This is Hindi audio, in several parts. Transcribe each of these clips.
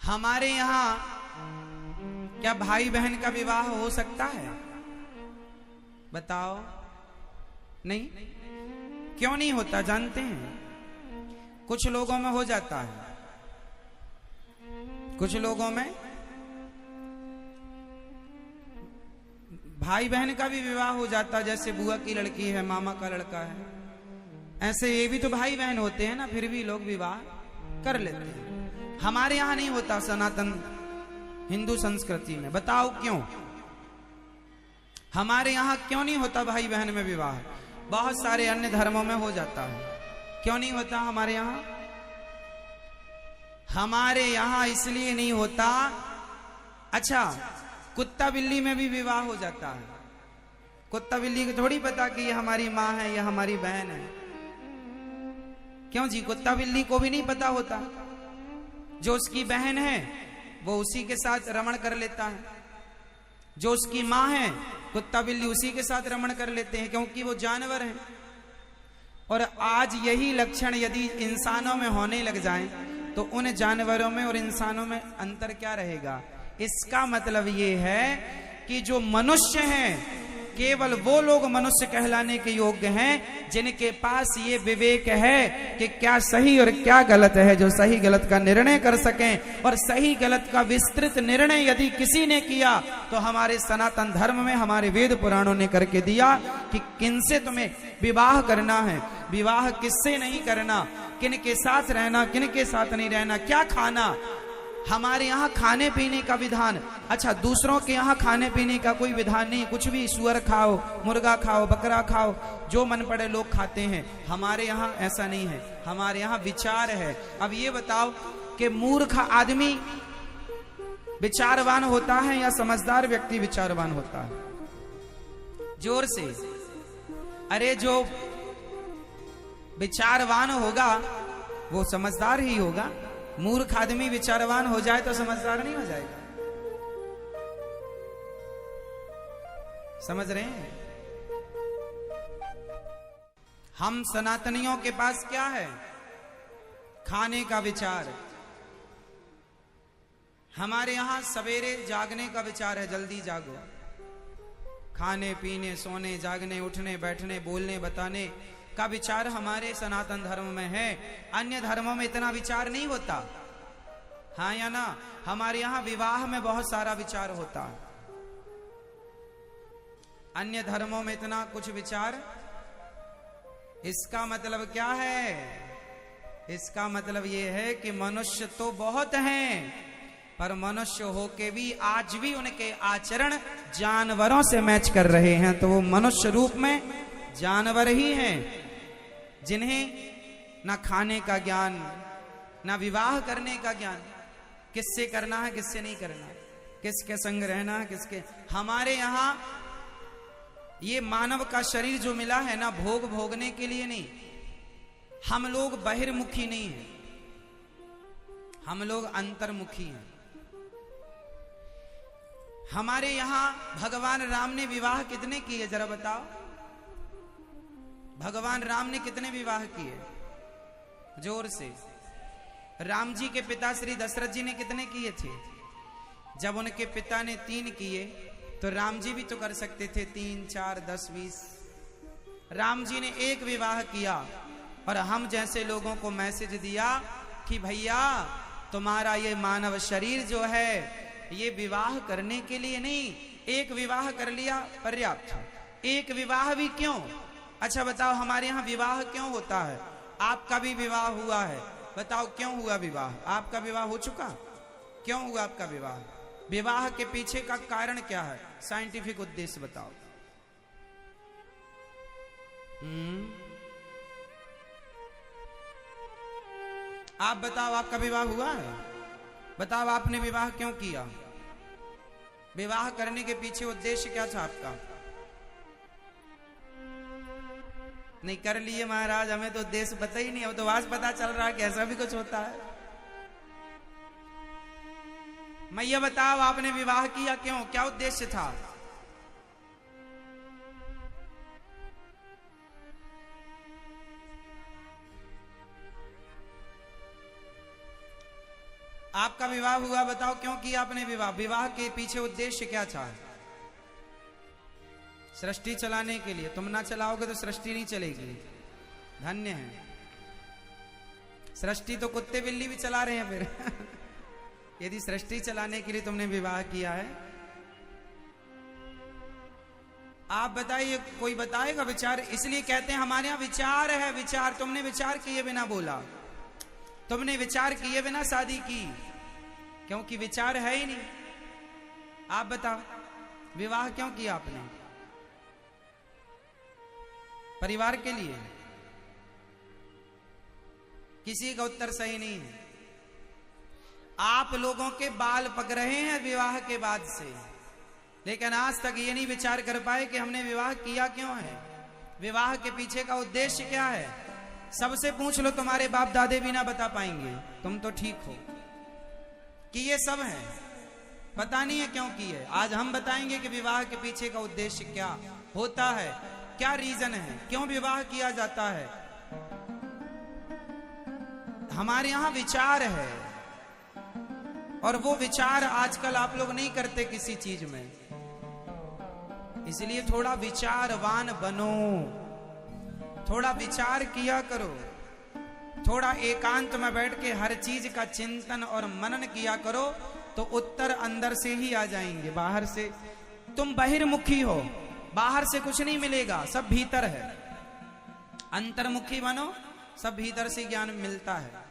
हमारे यहाँ क्या भाई बहन का विवाह हो सकता है? बताओ। नहीं? क्यों नहीं होता जानते हैं? कुछ लोगों में हो जाता है, कुछ लोगों में भाई बहन का भी विवाह हो जाता, जैसे बुआ की लड़की है, मामा का लड़का है, ऐसे ये भी तो भाई बहन होते हैं ना, फिर भी लोग विवाह कर लेते हैं। हमारे यहां नहीं होता सनातन हिंदू संस्कृति में। बताओ क्यों? हमारे यहां क्यों नहीं होता भाई बहन में विवाह? बहुत सारे अन्य धर्मों में हो जाता है, क्यों नहीं होता हमारे यहां? हमारे यहां इसलिए नहीं होता। अच्छा, कुत्ता बिल्ली में भी विवाह हो जाता है। कुत्ता बिल्ली को थोड़ी पता कि ये हमारी माँ है, ये हमारी बहन है। क्यों जी? कुत्ता बिल्ली को भी नहीं पता होता। जो उसकी बहन है वो उसी के साथ रमण कर लेता है, जो उसकी माँ है कुत्ता बिल्ली उसी के साथ रमण कर लेते हैं, क्योंकि वो जानवर हैं। और आज यही लक्षण यदि इंसानों में होने लग जाएं तो उन जानवरों में और इंसानों में अंतर क्या रहेगा? इसका मतलब ये है कि जो मनुष्य हैं केवल वो लोग मनुष्य कहलाने के योग्य हैं जिनके पास ये विवेक है कि क्या सही और क्या गलत है, जो सही गलत का निर्णय कर सकें। और सही गलत का विस्तृत निर्णय यदि किसी ने किया तो हमारे सनातन धर्म में, हमारे वेद पुराणों ने करके दिया कि किनसे तुम्हें विवाह करना है, विवाह किससे नहीं करना, किन के साथ रहना, किन के साथ नहीं रहना, क्या खाना। हमारे यहाँ खाने पीने का विधान, अच्छा दूसरों के यहाँ खाने पीने का कोई विधान नहीं, कुछ भी सुअर खाओ, मुर्गा खाओ, बकरा खाओ, जो मन पड़े लोग खाते हैं। हमारे यहाँ ऐसा नहीं है, हमारे यहाँ विचार है। अब ये बताओ कि मूर्ख आदमी विचारवान होता है या समझदार व्यक्ति विचारवान होता है? जोर से। अरे जो विचारवान होगा वो समझदार ही होगा। मूर्ख आदमी विचारवान हो जाए तो समझदार नहीं हो जाएगा। समझ रहे हैं? हम सनातनियों के पास क्या है? खाने का विचार। हमारे यहां सवेरे जागने का विचार है, जल्दी जागो। खाने पीने, सोने, जागने, उठने, बैठने, बोलने, बताने का विचार हमारे सनातन धर्म में है। अन्य धर्मों में इतना विचार नहीं होता, हाँ या ना? हमारे यहां विवाह में बहुत सारा विचार होता है, अन्य धर्मों में इतना कुछ विचार। इसका मतलब क्या है? इसका मतलब यह है कि मनुष्य तो बहुत हैं, पर मनुष्य होके भी आज भी उनके आचरण जानवरों से मैच कर रहे हैं, तो वो मनुष्य रूप में जानवर ही हैं, जिन्हें ना खाने का ज्ञान, ना विवाह करने का ज्ञान, किससे करना है किससे नहीं करना है, किसके संग रहना है किसके। हमारे यहां ये मानव का शरीर जो मिला है ना, भोग भोगने के लिए नहीं। हम लोग बहिर्मुखी नहीं हैं, हम लोग अंतर्मुखी हैं। हमारे यहां भगवान राम ने विवाह कितने किए जरा बताओ? भगवान राम ने कितने विवाह किए? जोर से। राम जी के पिता श्री दशरथ जी ने कितने किए थे? जब उनके पिता ने 3 किए तो राम जी भी तो कर सकते थे 3, 4, 10, 20। राम जी ने 1 विवाह किया और हम जैसे लोगों को मैसेज दिया कि भैया तुम्हारा ये मानव शरीर जो है ये विवाह करने के लिए नहीं, 1 विवाह कर लिया पर्याप्त। 1 विवाह भी क्यों? अच्छा बताओ, हमारे यहाँ विवाह क्यों होता है? आपका भी विवाह हुआ है, बताओ क्यों हुआ विवाह? आपका विवाह हो चुका, क्यों हुआ आपका विवाह? विवाह के पीछे का कारण क्या है? साइंटिफिक उद्देश्य बताओ। आप बताओ, आपका विवाह हुआ है? बताओ आपने विवाह क्यों किया? विवाह करने के पीछे उद्देश्य क्या था आपका? नहीं कर लिए महाराज, हमें तो उद्देश्य पता ही नहीं, अब तो आज पता चल रहा है कि ऐसा भी कुछ होता है। मैं ये बताओ, आपने विवाह किया क्यों? क्या उद्देश्य था? आपका विवाह हुआ, बताओ क्यों किया आपने विवाह? विवाह के पीछे उद्देश्य क्या था? सृष्टि चलाने के लिए। तुम ना चलाओगे तो सृष्टि नहीं चलेगी। धन्य है। सृष्टि तो कुत्ते बिल्ली भी चला रहे हैं फिर यदि सृष्टि चलाने के लिए तुमने विवाह किया है। आप बताइए, कोई बताएगा विचार? इसलिए कहते हैं हमारे यहां विचार है। विचार, तुमने विचार किए बिना बोला, तुमने विचार किए बिना शादी की, क्योंकि विचार है ही नहीं। आप बताओ विवाह क्यों किया आपने? परिवार के लिए? किसी का उत्तर सही नहीं है। आप लोगों के बाल पक रहे हैं विवाह के बाद से, लेकिन आज तक ये नहीं विचार कर पाए कि हमने विवाह किया क्यों है, विवाह के पीछे का उद्देश्य क्या है। सबसे पूछ लो, तुम्हारे बाप दादे भी ना बता पाएंगे। तुम तो ठीक हो कि ये सब है, पता नहीं है क्यों की है। आज हम बताएंगे कि विवाह के पीछे का उद्देश्य क्या होता है, क्या रीजन है, क्यों विवाह किया जाता है। हमारे यहां विचार है, और वो विचार आजकल आप लोग नहीं करते किसी चीज में। इसलिए थोड़ा विचारवान बनो, थोड़ा विचार किया करो, थोड़ा एकांत में बैठ के हर चीज का चिंतन और मनन किया करो, तो उत्तर अंदर से ही आ जाएंगे। बाहर से तुम बहिर्मुखी हो, बाहर से कुछ नहीं मिलेगा, सब भीतर है। अंतर्मुखी बनो, सब भीतर से ज्ञान मिलता है।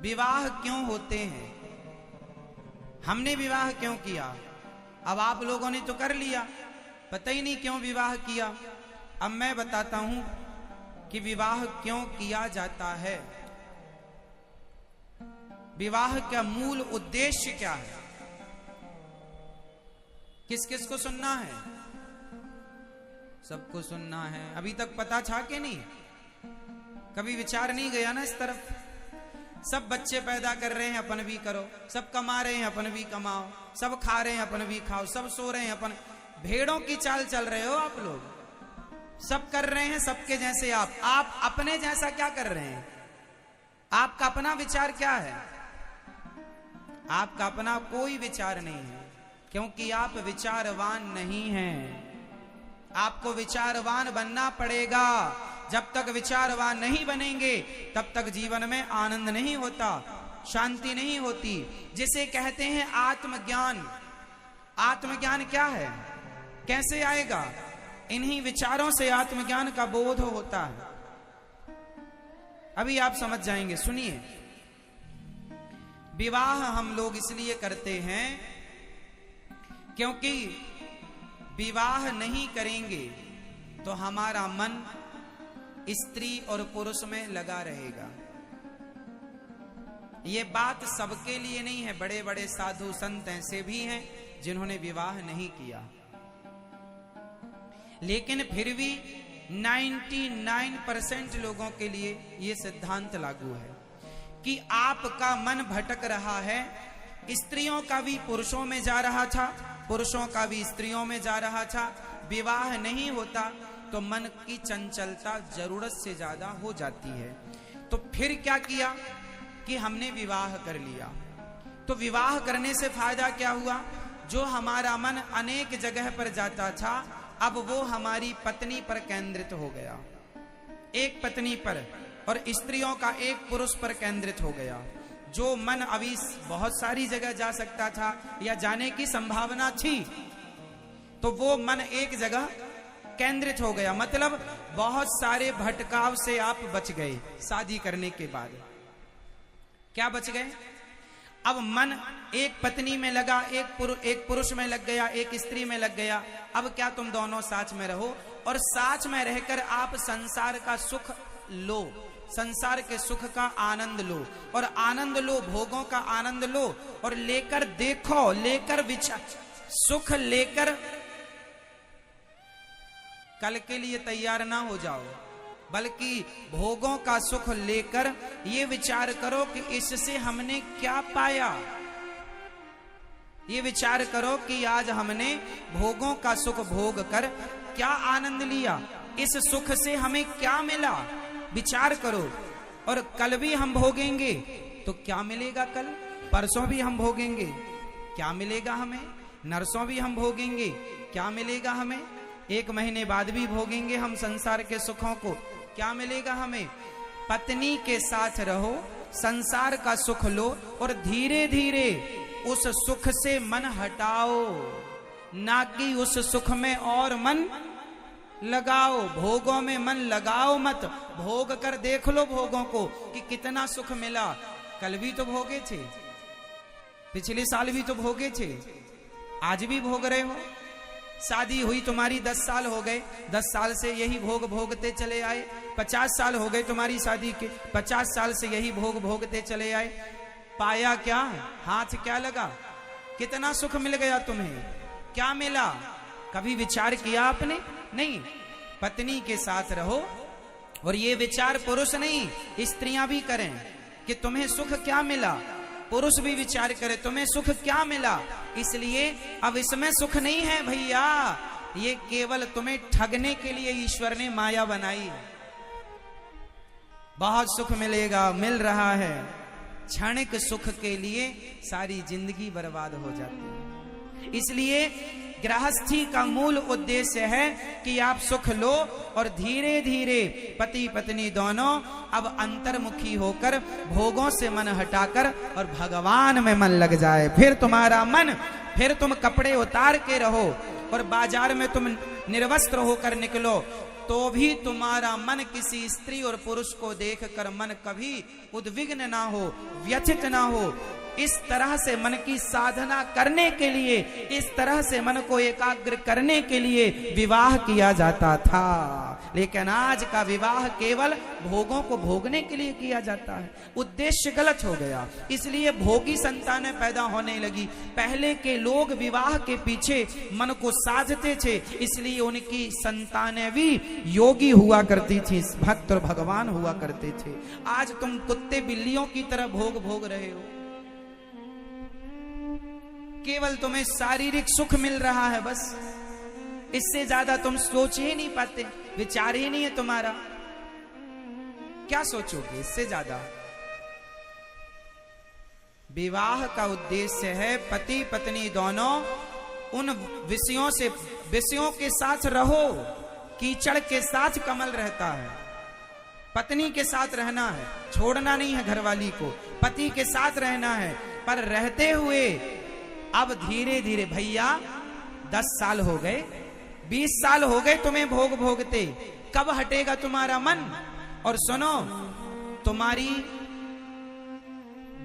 विवाह क्यों होते हैं? हमने विवाह क्यों किया? अब आप लोगों ने तो कर लिया, पता ही नहीं क्यों विवाह किया। अब मैं बताता हूं कि विवाह क्यों किया जाता है, विवाह का मूल उद्देश्य क्या है। किस किस को सुनना है? सबको सुनना है। अभी तक पता था कि नहीं? कभी विचार नहीं गया ना इस तरफ। सब बच्चे पैदा कर रहे हैं, अपन भी करो। सब कमा रहे हैं, अपन भी कमाओ। सब खा रहे हैं, अपन भी खाओ। सब सो रहे हैं, अपन भेड़ों की चाल चल रहे हो आप लोग। सब कर रहे हैं सबके जैसे। आप अपने जैसा क्या कर रहे हैं? आपका अपना विचार क्या है? आपका अपना कोई विचार नहीं है, क्योंकि आप विचारवान नहीं हैं। आपको विचारवान बनना पड़ेगा। जब तक विचारवान नहीं बनेंगे तब तक जीवन में आनंद नहीं होता, शांति नहीं होती। जिसे कहते हैं आत्मज्ञान। आत्मज्ञान क्या है, कैसे आएगा? इन्हीं विचारों से आत्मज्ञान का बोध होता है। अभी आप समझ जाएंगे, सुनिए। विवाह हम लोग इसलिए करते हैं क्योंकि विवाह नहीं करेंगे तो हमारा मन स्त्री और पुरुष में लगा रहेगा। ये बात सबके लिए नहीं है। बड़े बड़े साधु संत ऐसे भी हैं जिन्होंने विवाह नहीं किया, लेकिन फिर भी 99% लोगों के लिए यह सिद्धांत लागू है कि आपका मन भटक रहा है। स्त्रियों का भी पुरुषों में जा रहा था, पुरुषों का भी स्त्रियों में जा रहा था। विवाह नहीं होता तो मन की चंचलता जरूरत से ज्यादा हो जाती है। तो फिर क्या किया कि हमने विवाह कर लिया। तो विवाह करने से फायदा क्या हुआ? जो हमारा मन अनेक जगह पर जाता था, अब वो हमारी पत्नी पर केंद्रित हो गया, एक पत्नी पर, और स्त्रियों का एक पुरुष पर केंद्रित हो गया। जो मन अभी बहुत सारी जगह जा सकता था या जाने की संभावना थी, तो वो मन एक जगह केंद्रित हो गया। मतलब बहुत सारे भटकाव से आप बच गए। शादी करने के बाद क्या बच गए? अब मन एक पत्नी में लगा, एक पुरुष में लग गया, एक स्त्री में लग गया। अब क्या तुम दोनों साथ में रहो और साथ में रहकर आप संसार का सुख लो, संसार के सुख का आनंद लो, और आनंद लो, भोगों का आनंद लो, और लेकर देखो, लेकर विचार, सुख लेकर कल के लिए तैयार ना हो जाओ, बल्कि भोगों का सुख लेकर ये विचार करो कि इससे हमने क्या पाया। ये विचार करो कि आज हमने भोगों का सुख भोग कर क्या आनंद लिया, इस सुख से हमें क्या मिला। विचार करो, और कल भी हम भोगेंगे, तो क्या मिलेगा कल? परसों भी हम भोगेंगे, क्या मिलेगा हमें? नरसों भी हम भोगेंगे, क्या मिलेगा हमें? 1 महीने बाद भी भोगेंगे हम संसार के सुखों को, क्या मिलेगा हमें? पत्नी के साथ रहो, संसार का सुख लो और धीरे धीरे उस सुख से मन हटाओ, ना कि उस सुख में और मन लगाओ। भोगों में मन लगाओ मत, भोग कर देख लो भोगों को कि कितना सुख मिला। कल भी तो भोगे थे, पिछले साल भी तो भोगे थे, आज भी भोग रहे हो। शादी हुई तुम्हारी 10 साल हो गए, 10 साल से यही भोग भोगते चले आए। 50 साल हो गए तुम्हारी शादी के, 50 साल से यही भोग भोगते चले आए। पाया क्या? हाथ क्या लगा? कितना सुख मिल गया तुम्हें? क्या मिला? कभी विचार किया आपने? नहीं। पत्नी के साथ रहो, और ये विचार पुरुष नहीं स्त्रियां भी करें कि तुम्हें सुख क्या मिला। पुरुष भी विचार करे तुम्हें सुख क्या मिला। इसलिए अब इसमें सुख नहीं है भैया, ये केवल तुम्हें ठगने के लिए ईश्वर ने माया बनाई। बहुत सुख मिलेगा, मिल रहा है, क्षणिक सुख के लिए सारी जिंदगी बर्बाद हो जाती है। इसलिए गृहस्थी का मूल उद्देश्य है कि आप सुख लो और धीरे धीरे पति पत्नी दोनों अब अंतर्मुखी होकर भोगों से मन हटाकर और भगवान में मन लग जाए। फिर तुम्हारा मन, फिर तुम कपड़े उतार के रहो और बाजार में तुम निर्वस्त्र होकर निकलो, तो भी तुम्हारा मन किसी स्त्री और पुरुष को देखकर मन कभी उद्विग्न ना हो, व्यथित ना हो। इस तरह से मन की साधना करने के लिए, इस तरह से मन को एकाग्र करने के लिए विवाह किया जाता था। लेकिन आज का विवाह केवल भोगों को भोगने के लिए किया जाता है, उद्देश्य गलत हो गया। इसलिए भोगी संतानें पैदा होने लगी। पहले के लोग विवाह के पीछे मन को साधते थे, इसलिए उनकी संतानें भी योगी हुआ करती थी, भक्त और भगवान हुआ करते थे। आज तुम कुत्ते बिल्लियों की तरह भोग भोग रहे हो, केवल तुम्हें शारीरिक सुख मिल रहा है, बस इससे ज्यादा तुम सोच ही नहीं पाते, विचार ही नहीं है तुम्हारा। क्या सोचोगे इससे ज्यादा? विवाह का उद्देश्य है पति पत्नी दोनों उन विषयों के साथ रहो। कीचड़ के साथ कमल रहता है, पत्नी के साथ रहना है, छोड़ना नहीं है घरवाली को, पति के साथ रहना है। पर रहते हुए अब धीरे धीरे भैया 10 साल हो गए, 20 साल हो गए तुम्हें भोग भोगते, कब हटेगा तुम्हारा मन? और सुनो, तुम्हारी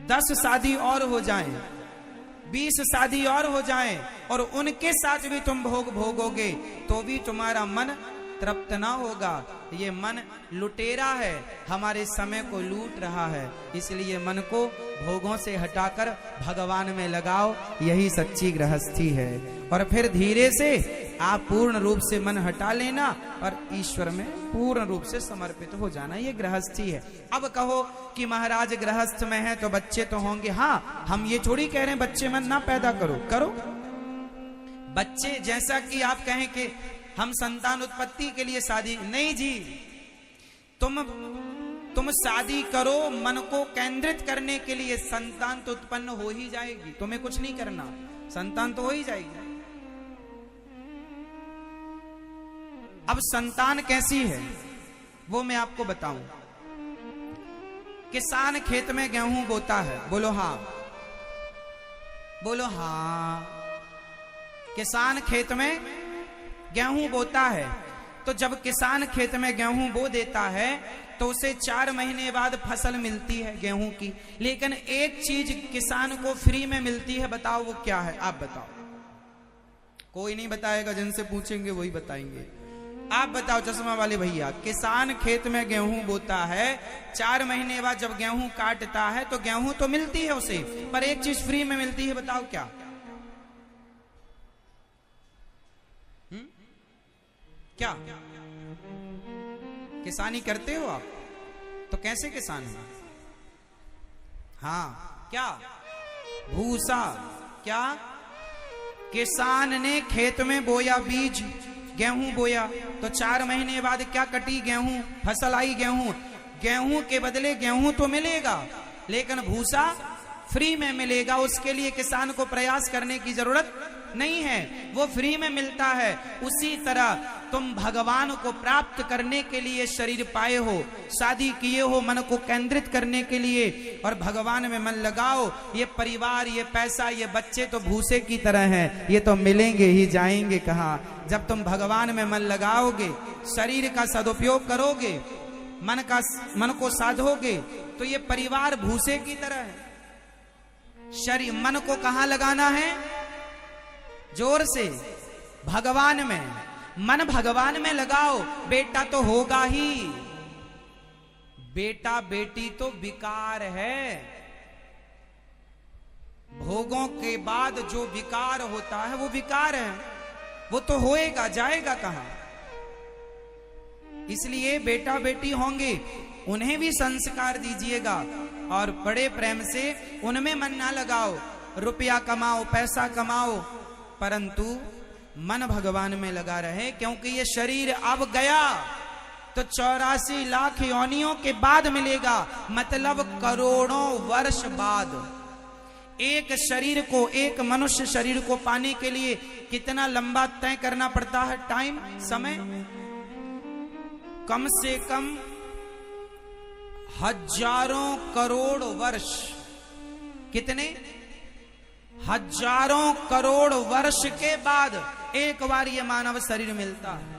10 शादी और हो जाएं, 20 शादी और हो जाएं, और उनके साथ भी तुम भोग भोगोगे तो भी तुम्हारा मन तृप्त ना होगा। ये मन लुटेरा है, हमारे समय को लूट रहा है। इसलिए मन को भोगों से हटाकर भगवान में लगाओ, यही सच्ची गृहस्थी है। और फिर धीरे से आप पूर्ण रूप से मन हटा लेना और ईश्वर में पूर्ण रूप से समर्पित हो जाना, ये गृहस्थी है। अब कहो कि महाराज गृहस्थ में है तो बच्चे तो होंगे। हाँ, हम ये थोड़ी कह रहे हैं बच्चे मन ना पैदा करो, करो बच्चे। जैसा कि आप कहें कि हम संतान उत्पत्ति के लिए शादी, नहीं जी, तुम शादी करो मन को केंद्रित करने के लिए, संतान तो उत्पन्न हो ही जाएगी, तुम्हें कुछ नहीं करना, संतान तो हो ही जाएगी। अब संतान कैसी है वो मैं आपको बताऊं। किसान खेत में गेहूं बोता है, बोलो हाँ, बोलो हाँ। किसान खेत में गेहूं बोता है, तो जब किसान खेत में गेहूं बो देता है तो उसे 4 महीने बाद फसल मिलती है गेहूं की। लेकिन एक चीज किसान को फ्री में मिलती है, बताओ वो क्या है? आप बताओ। कोई नहीं बताएगा, जिनसे पूछेंगे वही बताएंगे। आप बताओ चश्मा वाले भैया, किसान खेत में गेहूं बोता है, 4 महीने बाद जब गेहूं काटता है तो गेहूं तो मिलती है उसे, पर एक चीज फ्री में मिलती है, बताओ क्या? क्या किसानी करते हो आप? तो कैसे किसान हो? हाँ, क्या? भूसा। क्या? किसान ने खेत में बोया बीज, गेहूं बोया, तो 4 महीने बाद क्या कटी? गेहूं, फसल आई गेहूं। गेहूं के बदले गेहूं तो मिलेगा, लेकिन भूसा फ्री में मिलेगा, उसके लिए किसान को प्रयास करने की जरूरत नहीं है, वो फ्री में मिलता है। उसी तरह तुम भगवान को प्राप्त करने के लिए शरीर पाए हो, शादी किए हो मन को केंद्रित करने के लिए, और भगवान में मन लगाओ। ये परिवार, ये पैसा, ये बच्चे तो भूसे की तरह हैं, ये तो मिलेंगे ही, जाएंगे कहाँ। जब तुम भगवान में मन लगाओगे, शरीर का सदुपयोग करोगे, मन को साधोगे, तो ये परिवार भूसे की तरह है। शरीर मन को कहां लगाना है? जोर से भगवान में। मन भगवान में लगाओ, बेटा तो होगा ही। बेटा बेटी तो विकार है, भोगों के बाद जो विकार होता है वो विकार है, वो तो होएगा, जाएगा कहां। इसलिए बेटा बेटी होंगे, उन्हें भी संस्कार दीजिएगा और बड़े प्रेम से उनमें मन ना लगाओ। रुपया कमाओ, पैसा कमाओ, परंतु मन भगवान में लगा रहे, क्योंकि ये शरीर अब गया तो 84 लाख योनियों के बाद मिलेगा, मतलब करोड़ों वर्ष बाद। एक शरीर को, एक मनुष्य शरीर को पाने के लिए कितना लंबा तय करना पड़ता है टाइम, समय? कम से कम हजारों करोड़ वर्ष। कितने? हजारों करोड़ वर्ष के बाद एक बार ये मानव शरीर मिलता है।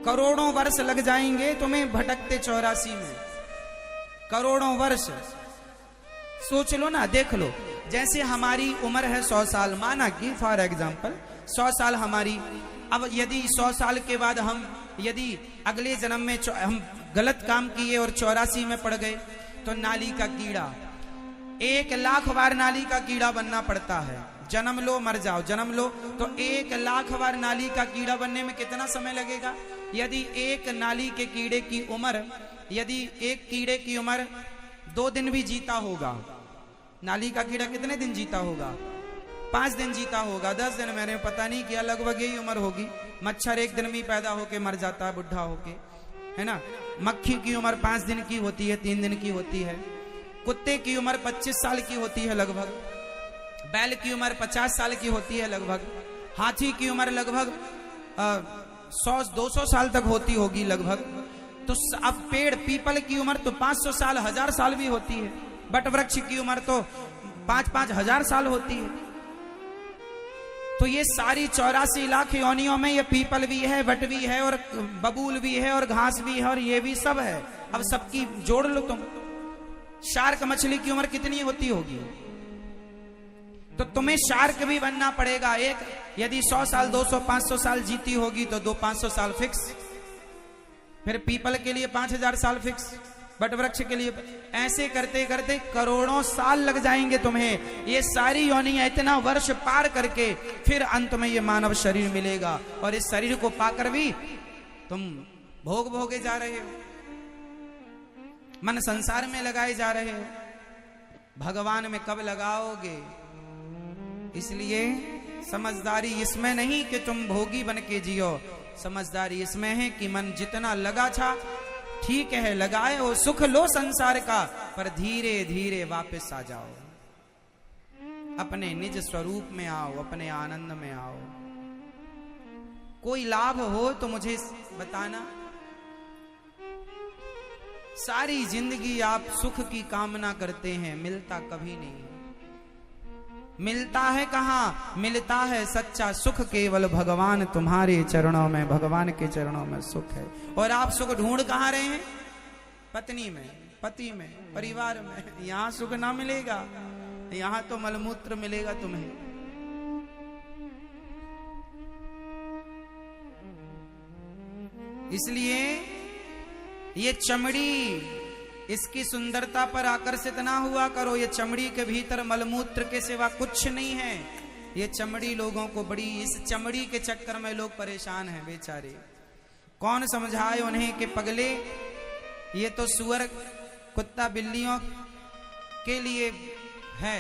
करोड़ों वर्ष लग जाएंगे तुम्हें भटकते 84 में, करोड़ों वर्ष। सोच लो ना, देख लो, जैसे हमारी उम्र है 100 साल, माना कि फॉर एग्जाम्पल 100 साल हमारी। अब यदि 100 साल के बाद हम यदि अगले जन्म में हम गलत काम किए और 84 में पड़ गए, तो नाली का कीड़ा, 1 लाख बार नाली का कीड़ा बनना पड़ता है। जन्म लो मर जाओ, जन्म लो, तो 1 लाख बार नाली का कीड़ा बनने में कितना समय लगेगा? यदि एक नाली के कीड़े की उम्र, यदि एक कीड़े की उम्र 2 दिन भी जीता होगा, नाली का कीड़ा कितने दिन जीता होगा? 5 दिन जीता होगा, 10 दिन मैंने पता नहीं किया, लगभग यही उम्र होगी। मच्छर 1 दिन में पैदा होके मर जाता है, बुढ़ा होके, है ना। मक्खी की उम्र 5 दिन की होती है, 3 दिन की होती है। कुत्ते की उम्र 25 साल की होती है लगभग। बैल की उम्र 50 साल की होती है लगभग। हाथी की उम्र लगभग 100-200 साल तक होती होगी लगभग। तो अब पेड़, पीपल की उम्र तो 500 साल, 1000 साल भी होती है। बट वृक्ष की उम्र तो 5-5 हजार साल होती है। तो ये सारी 84 लाख योनियों में ये पीपल भी है, वट भी है, और बबूल भी है, और घास भी है, और ये भी सब है। अब सबकी जोड़ लो तुम। शार्क मछली की उम्र कितनी होती होगी? तो तुम्हें शार्क भी बनना पड़ेगा। एक यदि 100 साल, 200, 500 साल जीती होगी तो 200-500 साल फिक्स। फिर पीपल के लिए 5000 साल फिक्स, बट वृक्ष के लिए। ऐसे करते करते करोड़ों साल लग जाएंगे तुम्हें। ये सारी योनियां इतना वर्ष पार करके फिर अंत में ये मानव शरीर मिलेगा, और इस शरीर को पाकर भी तुम भोगे जा रहे हो, मन संसार में लगाए जा रहे हो। भगवान में कब लगाओगे? इसलिए समझदारी इसमें नहीं कि तुम भोगी बन के जियो, समझदारी इसमें है कि मन जितना लगा था ठीक है, लगाए हो, सुख लो संसार का, पर धीरे धीरे वापस आ जाओ, अपने निज स्वरूप में आओ, अपने आनंद में आओ। कोई लाभ हो तो मुझे बताना। सारी जिंदगी आप सुख की कामना करते हैं, मिलता कभी नहीं। मिलता है कहां? मिलता है सच्चा सुख केवल भगवान तुम्हारे चरणों में, भगवान के चरणों में सुख है। और आप सुख ढूंढ कहां रहे हैं? पत्नी में, पति में, परिवार में। यहां सुख ना मिलेगा, यहां तो मलमूत्र मिलेगा तुम्हें। इसलिए ये चमड़ी, इसकी सुंदरता पर आकर्षित ना हुआ करो। ये चमड़ी के भीतर मलमूत्र के सिवा कुछ नहीं है। ये चमड़ी लोगों को बड़ी, इस चमड़ी के चक्कर में लोग परेशान हैं बेचारे। कौन समझाए उन्हें कि पगले, ये तो सुअर, कुत्ता, बिल्लियों के लिए है,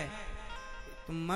तुम